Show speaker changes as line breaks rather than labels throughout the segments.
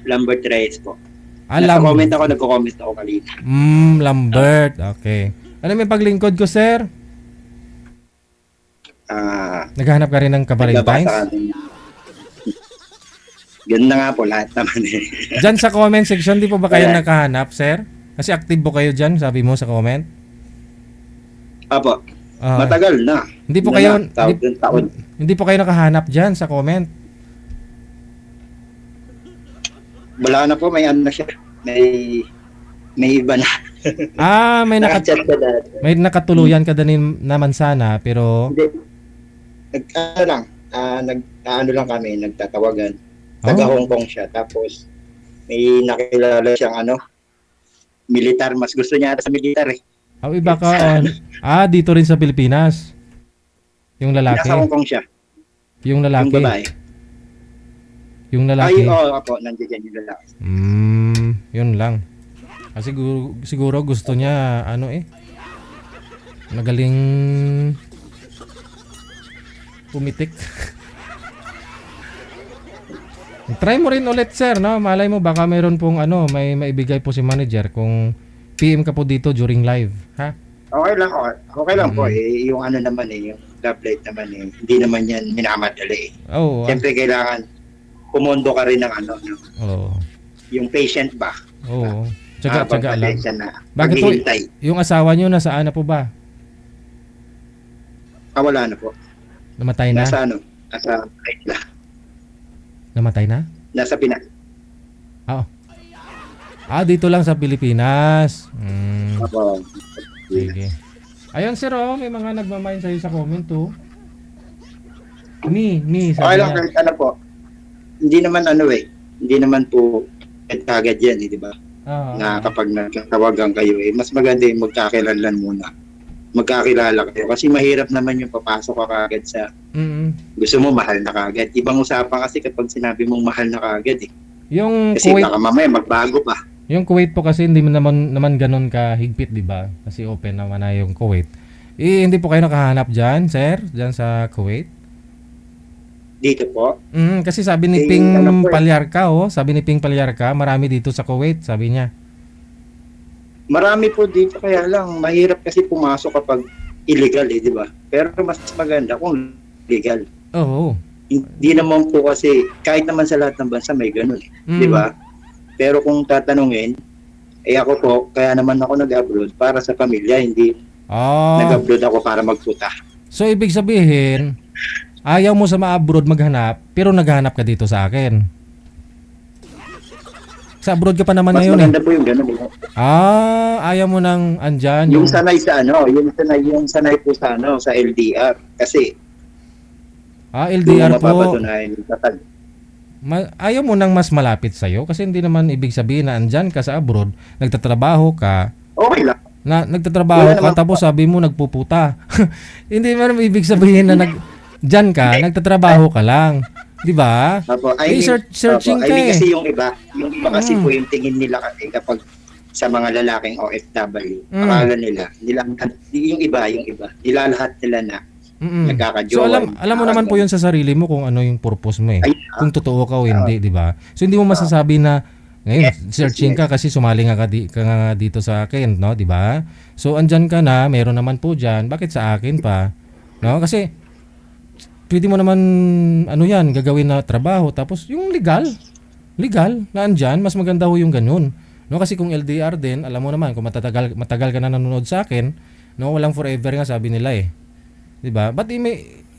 Lambert Reyes po.
Alam.
Nagko-comment ako kanina.
Lambert. Okay. Ano may paglingkod ko, sir? Naghahanap ka rin ng ka-Valentines?
Ganun na nga po, lahat naman eh.
Diyan sa comment section, di po ba kayo nakahanap, sir? Kasi active po kayo dyan, sabi mo sa comment.
Apo, matagal na.
Hindi po kayo, hindi po kayo nakahanap dyan sa comment.
Wala na po, may ano na siya. May iba na.
May
Naka-chat ka dati.
may nakatuluyan ka din naman sana, pero
Hindi. Nag-ano lang kami, nagtatawagan. Taga Hong Kong siya. Tapos, may nakilala siyang militar. Mas gusto niya ata sa militar eh.
iba ka dito rin sa Pilipinas. Yung lalaki.
Nasa Hong Kong siya.
Yung lalaki.
Yung babae.
Yung lalaki.
Ako, nandiyan yung lalaki.
Yun lang. Kasi siguro gusto niya magaling pumitik. Try mo rin ulit, sir, no? Malay mo baka meron pong may maibigay po si manager kung PM ka po dito during live, ha?
Okay lang, okay lang po eh. Yung naman eh, yung love life naman eh. Hindi naman yan minamadali eh. Siyempre kailangan pumondo ka rin ng yung patient ba?
Tsaga lang.
Bakit po,
yung asawa nyo nasaan na po ba?
Wala na po.
Namatay na?
Nasa Maynila.
Namatay na?
Nasa Pinas.
Dito lang sa Pilipinas.
Opo.
Sige. Ayun, sir, may mga nagmamain sa'yo sa comment, sabi
Okay lang,
niya.
po. Hindi naman po agad yan, di ba? Na kapag nagkatawagan kayo mas maganda yung magkakilanlan muna. Magkakilala kayo. Kasi mahirap naman yung papasok ka kagad sa gusto mo mahal na kagad. Ibang usapan kasi kapag sinabi mong mahal na kagad eh.
Yung
kasi
Kuwait,
baka mamaya magbago pa.
Yung Kuwait po kasi hindi naman ganun kahigpit, di ba? Kasi open naman na yung Kuwait. Hindi po kayo nakahanap dyan, sir? Dyan sa Kuwait?
Dito po?
Kasi sabi ni Ping Palyarca, sabi ni Ping Palyarca, marami dito sa Kuwait, sabi niya.
Marami po dito, kaya lang mahirap kasi pumasok kapag illegal di ba? Pero mas maganda kung legal.
Oo.
Hindi naman po kasi kahit naman sa lahat ng bansa may ganun di ba? Pero kung tatanungin, ako po, kaya naman ako nag-abroad para sa pamilya, hindi nag-abroad ako para magputa.
So ibig sabihin, ayaw mo sa ma-abroad maghanap, pero naghanap ka dito sa akin. Sa abroad ka pa naman
mas
ngayon
maganda po yung ganun.
Ayaw mo nang andyan.
Yung sanay sa yung sanay po sa LDR. Kasi,
LDR po.
Tatag.
Ayaw mo nang mas malapit sa'yo kasi hindi naman ibig sabihin na andyan ka sa abroad, nagtatrabaho ka.
Okay lang.
Nagtatrabaho ka tapos sabi mo nagpuputa. Hindi naman ibig sabihin na dyan ka, nagtatrabaho ka lang. Di ba? Searching ka
kasi yung iba kasi po yung tingin nila kasi kapag sa mga lalaking OFW, akala nila, yung iba, nilalahat nila na nagkakajowa.
So alam mo naman po yun sa sarili mo kung ano yung purpose mo kung totoo ka o hindi, di ba? So hindi mo masasabi na ngayon searching ka kasi sumali nga ka dito sa akin, no, di ba? So andyan ka na, meron naman po diyan, bakit sa akin pa? No, kasi pwede mo naman gagawin na trabaho tapos yung legal na andyan, mas maganda ho yung ganun. No, kasi kung LDR din, alam mo naman kung matagal ka na nanonood sa akin, no, walang forever nga sabi nila 'Di ba? But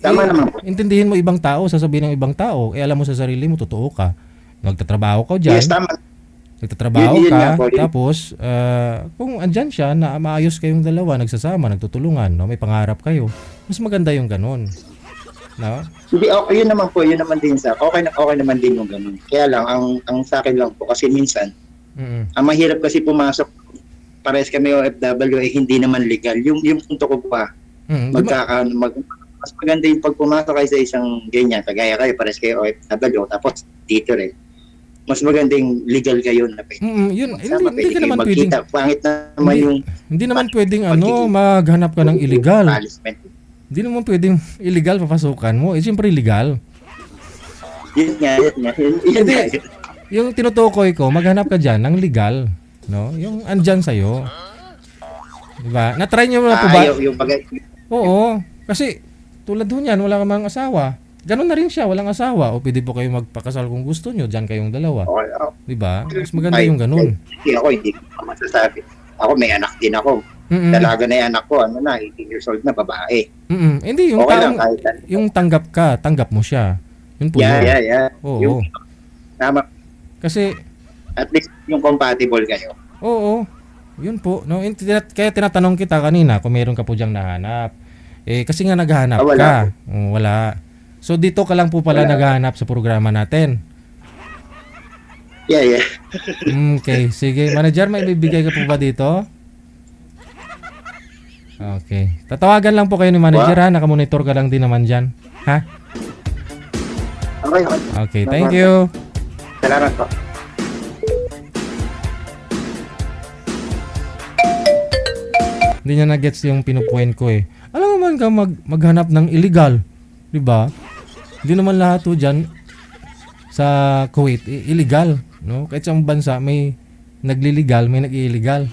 tama naman.
Intindihin mo ibang tao, sasabihin ng ibang tao, alam mo sa sarili mo totoo ka. Nagtatrabaho ka diyan.
Yes, tama.
Nagtatrabaho ka, tapos kung andyan siya na maayos kayong dalawa, nagsasama, nagtutulungan, no, may pangarap kayo. Mas maganda yung ganun. No?
Hindi, okay, yun naman din sa okay naman din yung ganun. Kaya lang ang sa akin lang po kasi minsan ang mahirap kasi pumasok parehas kami OFW hindi naman legal. Yung punto ko pa mas maganda yung pag pumasok kayo sa isang ganyan, kagaya kayo parehas kayo OFW tapos dito rin. Mas maganda yung legal kayo na
yun, hindi ka naman pwedeng
pangit naman yung
hindi naman pwedeng maghanap ka ng illegal. Hindi naman pwedeng illegal papasukan mo. Siyempre illegal.
Yun nga.
yung tinutukoy ko, maghanap ka dyan ng legal. No? Yung andyan sa'yo. Diba? Na-try nyo na po ba?
Yung bagay.
Oo. Kasi, tulad ho niyan, wala ka mang asawa. Ganun na rin siya, walang asawa. O pwede po kayo magpakasal kung gusto nyo. Diyan kayong dalawa.
Okay,
Diba? Mas maganda yung ganun.
Hindi ko masasabi. Ako, may anak din ako. Dalaga na yung anak ko, 18 years old na babae.
Hindi, yung
Okay
taong,
lang, kahit
yung tanggap mo siya. Yun po yun.
Yeah.
Oo.
Tama.
Kasi,
At least yung compatible kayo.
oo. Yun po. No? Kaya tinatanong kita kanina kung meron ka po diyang nahanap. Kasi nga naghahanap
wala
ka. Wala. So dito ka lang po pala naghahanap sa programa natin.
Yeah.
Okay. Sige. Manager, may bibigay ka po ba dito? Okay. Tatawagan lang po kayo ni manager ha. Nakamonitor ka lang din naman dyan. Ha?
Okay.
Okay. Thank you.
Salamat po.
Hindi niya na-gets yung pinupoint ko eh. Alam mo man ka maghanap ng illegal. 'Di ba? Hindi naman lahat to diyan sa Kuwait illegal, no? Kahit sa bansa may nagliligal, may nag-illegal.